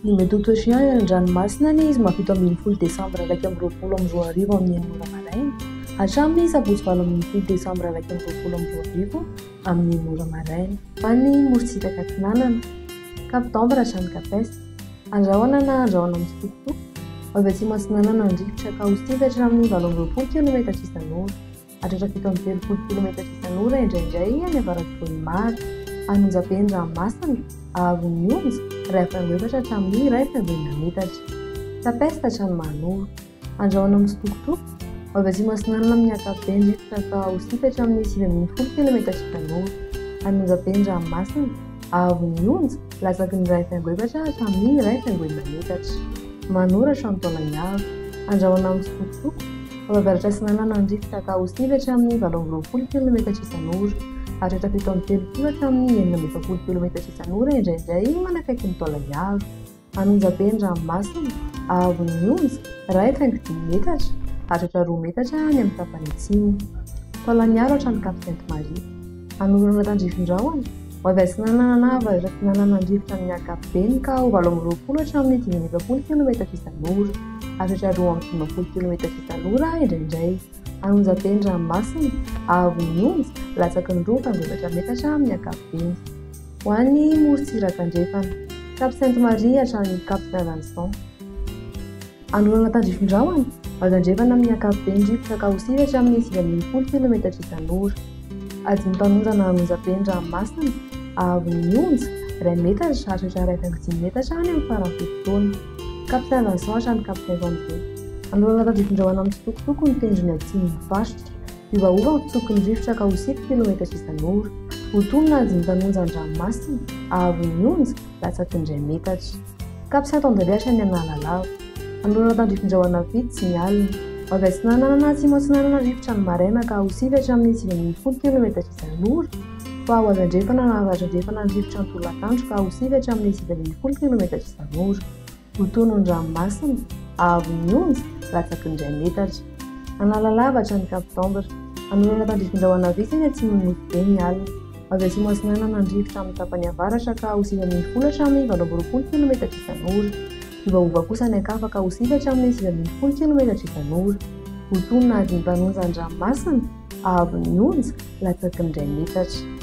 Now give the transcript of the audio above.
Nimetototra ihany ny ranomasina ny izy mafito amin'ny 10 Desambra 2020 amin'ny enina maraina hatramin'ny sabotsy 10 Desambra 2020 amin'ny enina maraina. Fa ny morontsiraka Atsinanana Kapitambra hatrany Kapesa andrahoana na andrahoana amin'ny sitokotoko avy atsimo Atsinanana andrivotra ka hosivatra amin'ny 20 km isan'ora hatratra fito amin'ny 30 km isan'ora indraindray any avaratr'olony maro anonjapeny ranomasina ahavon'ny onja iray fangoefatra hatramin'ny iray fangoena metatra. Kapesa hatrany Manoro andrahoana amin'ny sitokotoko avy atsimo Atsinanana amin'ny ankapobeny rivotra ka hosivatra amin'ny 9 km isan'ora anonjapeny ranomasina ahavon'ny onja latsaky ny iray fangoefatra hatramin'ny iray fangoena metatra. Manoro hatrany Taolagnaro andrahoana amin'ny sitokotoko avy avaratra Atsinanana andrivotra ka hosivatra amin'ny 20 km isan'ora hatratra fito amin'ny 30 hatramin'ny 90 km isan'ora indraindray manakaiky ny Taolagnaro anonjapeny ranomasina ahavon'ny onja iray faingo 10 metatra hatratra 2 metatra any amin'ny tapany atsimo. Taolagnaro hatrany Cap Sainte-Marie anorana tandrifin-drahona avy Atsinanana na avaratra Atsinanana andrivotra amin'ny ankapobeny ka ho 20 hatramin'ny 90 km isan'ora hatratra 20 km isan'ora indraindray anonjapeny ranomasina ahavon'ny onja latsaky ny 2 fangoefatra metatra amin'ny ankapobeny. Ho an'ny morontsiraka andrefana Cap Sainte-Marie hatrany Cap Saint-Vincent anorana tandrifin-drahona avy andrefana amin'ny ankapobeny rivotra ka hosivatra amin'ny 9 km isan'ora adin-tanonjana anonjapeny ranomasina ahavon'ny onja 1 metatra hatratra 1.5 metatra any amin'ny farany fotoana. Cap Saint-Vincent hatrany Cap Saint-Jean anorana tandrifin-drahona amin'ny sitokotoko ny tendrony atsimo ny faritra iovaova ny fitsoky ny rivotra ka ho 7 km isan'ora hotonona adin-tanonja ny ranomasina ahavon'ny onja latsaky ny 2 metatra. Cap Saint-André hatrany Analalava anorana tandrifin-drahona vitsy ny alina avy Atsinanana na atsimo Atsinanana rivotra ny maraina ka hosivatra amin'ny 9 km isan'ora fa ho azo andrefana na avaratra andrefana ny rivotra ny tolakandro ka hosivatra amin'ny 9 km isan'ora hotonony ranomasina ahavon'ny onja latsaky ny 2 metatra. Analalava hatrany Kapitambra anorana tandrifin-drahona vitsy ny atsimony Mosibe ny alina avy atsimo Atsinanana ny rivotra amin'ny tapany avaratra ka hosivatra hatramin'ny 20 km isan'ora iovaova kosa ny ankafa ka hosivatra amin'ny 9 km isan'ora hotonona adin-tanonja ny ranomasina ahavon'ny onja latsaky ny 2 metatra.